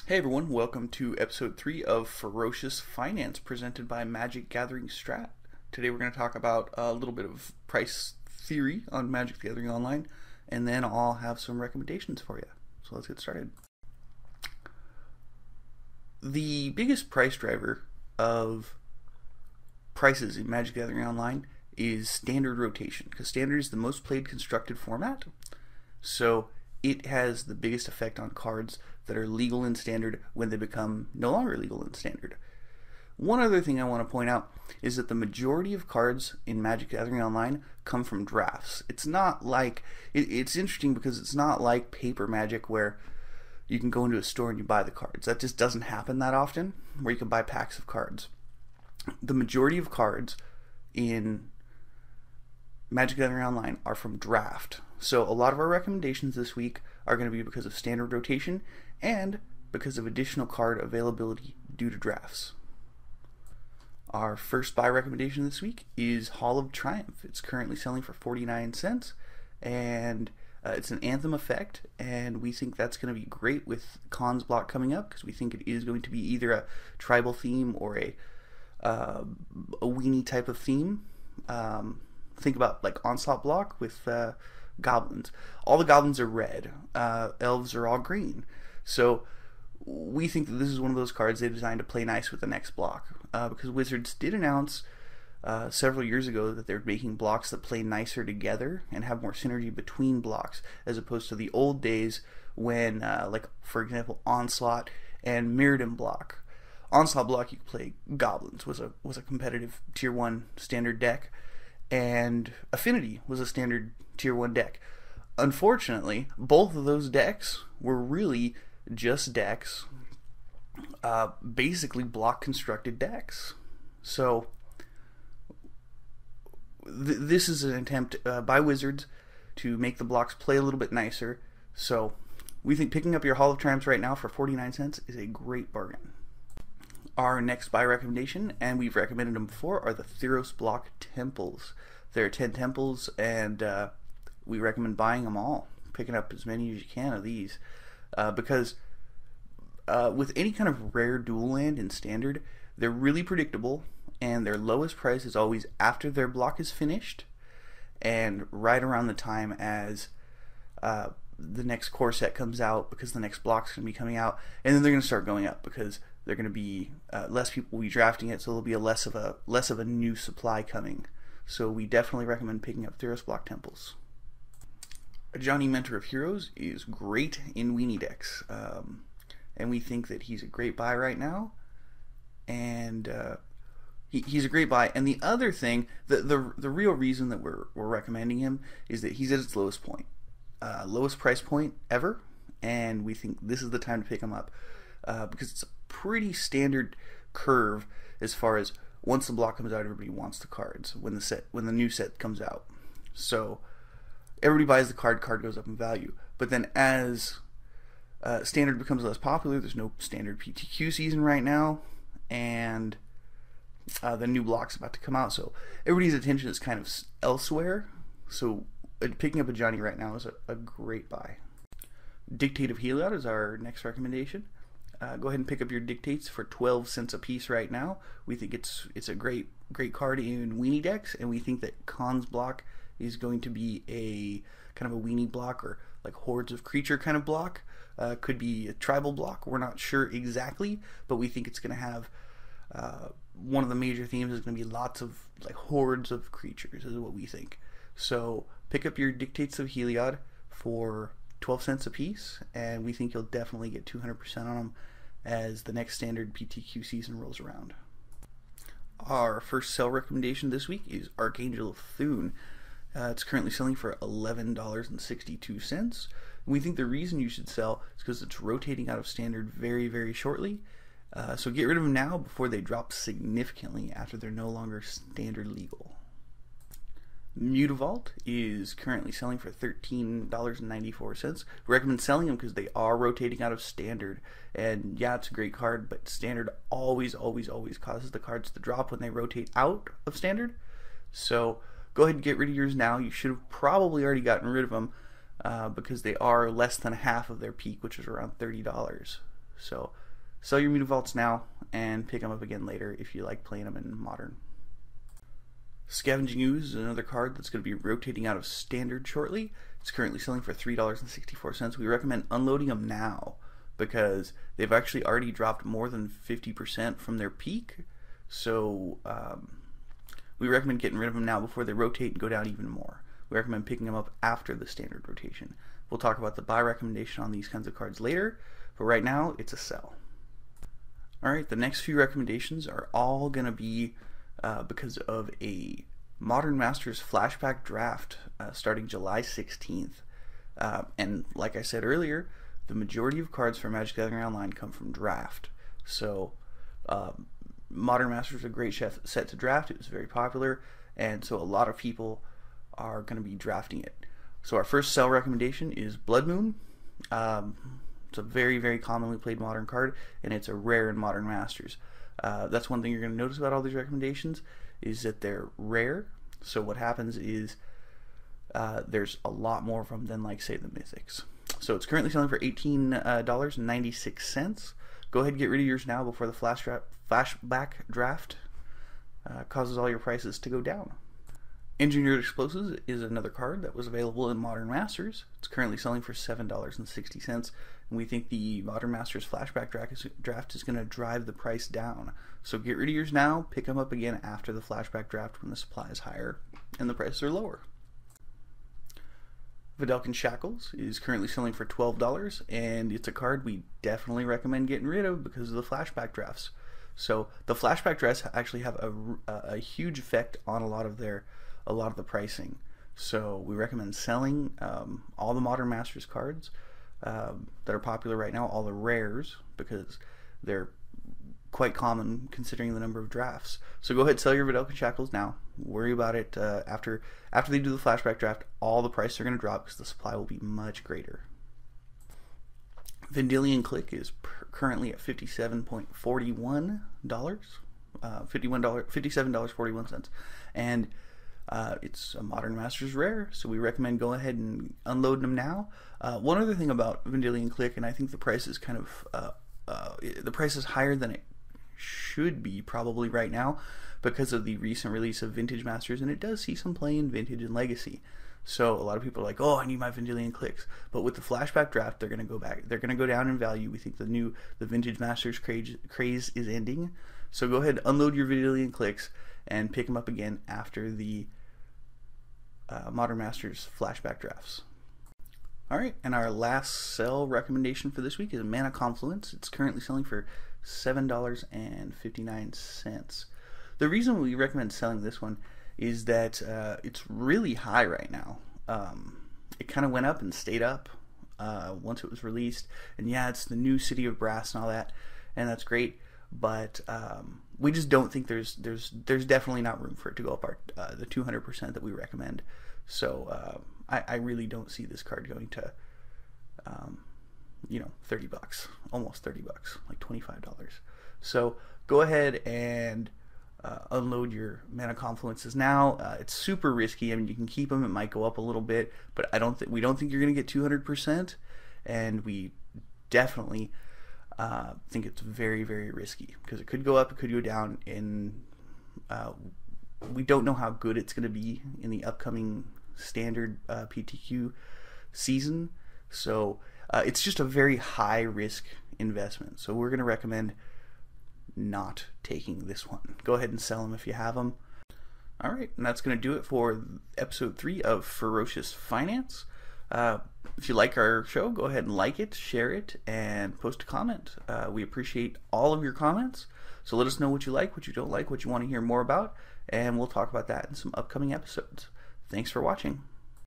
Hey everyone, welcome to episode 3 of Ferocious Finance presented by MagicGatheringStrat. Today we're going to talk about a little bit of price theory on Magic the Gathering Online, and then I'll have some recommendations for you. So let's get started. The biggest price driver of prices in Magic the Gathering Online is standard rotation, because standard is the most played constructed format. So it has the biggest effect on cards that are legal in standard when they become no longer legal in standard. One other thing I want to point out is that the majority of cards in Magic the Gathering Online come from drafts. It's not like, it's interesting because it's not like paper Magic where you can go into a store and you buy the cards. That just doesn't happen that often, where you can buy packs of cards. The majority of cards in Magic the Gathering Online are from draft. So a lot of our recommendations this week are going to be because of standard rotation and because of additional card availability due to drafts. Our first buy recommendation this week is Hall of Triumph. It's currently selling for 49 cents, and it's an Anthem effect, and we think that's going to be great with Cons block coming up, because we think it is going to be either a tribal theme or a weenie type of theme. Think about like Onslaught block with goblins. All the goblins are red. Elves are all green. So we think that this is one of those cards they designed to play nice with the next block. Because Wizards did announce several years ago that they're making blocks that play nicer together and have more synergy between blocks, as opposed to the old days when, like for example, Onslaught and Mirrodin block. Onslaught block, you could play goblins, was a competitive tier 1 standard deck, and Affinity was a standard tier 1 deck. Unfortunately, both of those decks were really just decks, basically block constructed decks. So this is an attempt by Wizards to make the blocks play a little bit nicer. So we think picking up your Hall of Triumphs right now for 49 cents is a great bargain. Our next buy recommendation, and we've recommended them before, are the Theros block temples. There are 10 temples, and we recommend buying them all, picking up as many as you can of these, because with any kind of rare dual land in standard, they're really predictable, and their lowest price is always after their block is finished and right around the time as the next core set comes out, because the next block's going to be coming out, and then they're going to start going up because they're going to be less people will be drafting it, so there'll be less of a new supply coming. So we definitely recommend picking up Theros block temples. Johnny, Mentor of Heroes, is great in weenie decks, and we think that he's a great buy right now, and he's a great buy. And the other thing, the real reason that we're recommending him is that he's at its lowest point, lowest price point ever, and we think this is the time to pick him up, because it's a pretty standard curve as far as once the block comes out, everybody wants the cards when the new set comes out. So everybody buys the card goes up in value. But then as standard becomes less popular, there's no standard PTQ season right now, and the new block's about to come out, so everybody's attention is kind of elsewhere. So picking up a Johnny right now is a great buy. Dictate of Heliod is our next recommendation. Go ahead and pick up your Dictates for 12 cents a piece right now. We think it's a great card in weenie decks, and we think that Cons block is going to be a kind of a weenie block, or like hordes of creature kind of block. Could be a tribal block. We're not sure exactly, but we think it's going to have one of the major themes is going to be lots of like hordes of creatures, is what we think. So pick up your Dictates of Heliod for 12 cents a piece, and we think you'll definitely get 200% on them as the next standard PTQ season rolls around. Our first sell recommendation this week is Archangel of Thune. It's currently selling for $11.62. We think the reason you should sell is because it's rotating out of standard very, very shortly. So get rid of them now before they drop significantly after they're no longer standard legal. Mutavault is currently selling for $13.94. We recommend selling them because they are rotating out of standard. And yeah, it's a great card, but standard always causes the cards to drop when they rotate out of standard. So go ahead and get rid of yours now. You should have probably already gotten rid of them because they are less than half of their peak, which is around $30. So sell your Muta Vaults now and pick them up again later if you like playing them in Modern. Scavenging Ooze is another card that's going to be rotating out of Standard shortly. It's currently selling for $3.64. We recommend unloading them now because they've actually already dropped more than 50% from their peak. So we recommend getting rid of them now before they rotate and go down even more. We recommend picking them up after the Standard rotation. We'll talk about the buy recommendation on these kinds of cards later, but right now it's a sell. Alright, the next few recommendations are all going to be because of a Modern Masters flashback draft starting July 16th. And like I said earlier, the majority of cards for Magic Gathering Online come from draft. So Modern Masters is a great set to draft. It was very popular, and so a lot of people are going to be drafting it. So our first sell recommendation is Blood Moon. It's a very, very commonly played Modern card, and it's a rare in Modern Masters. That's one thing you're going to notice about all these recommendations is that they're rare. So what happens is there's a lot more of them than, like, say, the Mythics. So it's currently selling for $18.96. Go ahead and get rid of yours now before the flashback draft causes all your prices to go down. Engineered Explosives is another card that was available in Modern Masters. It's currently selling for $7.60, and we think the Modern Masters flashback draft is going to drive the price down. So get rid of yours now, pick them up again after the flashback draft when the supply is higher and the prices are lower. Vidalcan Shackles is currently selling for $12, and it's a card we definitely recommend getting rid of because of the flashback drafts. So the flashback drafts actually have a huge effect on a lot of the pricing. So we recommend selling all the Modern Masters cards that are popular right now, all the rares, because they're quite common considering the number of drafts. So go ahead and sell your Vidalcan Shackles now. Worry about it after they do the flashback draft. All the prices are going to drop because the supply will be much greater. Vendilion Click is currently at $57.41, $57.41, and it's a Modern Masters rare, so we recommend go ahead and unload them now. One other thing about Vendilion Click, and I think the price is kind of the price is higher than it should be probably right now because of the recent release of Vintage Masters, and it does see some play in Vintage and Legacy. So a lot of people are like, oh, I need my Vendilion Clicks. But with the flashback draft, they're going to go back. They're going to go down in value. We think the Vintage Masters craze is ending. So go ahead, unload your Vendilion Clicks and pick them up again after the Modern Masters flashback drafts. Alright, and our last sell recommendation for this week is Mana Confluence. It's currently selling for $7.59. The reason we recommend selling this one is that it's really high right now. It kind of went up and stayed up once it was released. And yeah, it's the new City of Brass and all that, and that's great. But we just don't think there's definitely not room for it to go up the 200% that we recommend. So I really don't see this card going to $30, almost $30, like $25. So go ahead and unload your Mana Confluences now. It's super risky. I mean, you can keep them; it might go up a little bit, but we don't think you're going to get 200%, and we definitely think it's very, very risky because it could go up, it could go down, and we don't know how good it's going to be in the upcoming Standard PTQ season. So it's just a very high risk investment. So we're going to recommend not taking this one. Go ahead and sell them if you have them. Alright, and that's going to do it for episode 3 of Ferocious Finance. If you like our show, go ahead and like it, share it, and post a comment. We appreciate all of your comments. So let us know what you like, what you don't like, what you want to hear more about, and we'll talk about that in some upcoming episodes. Thanks for watching.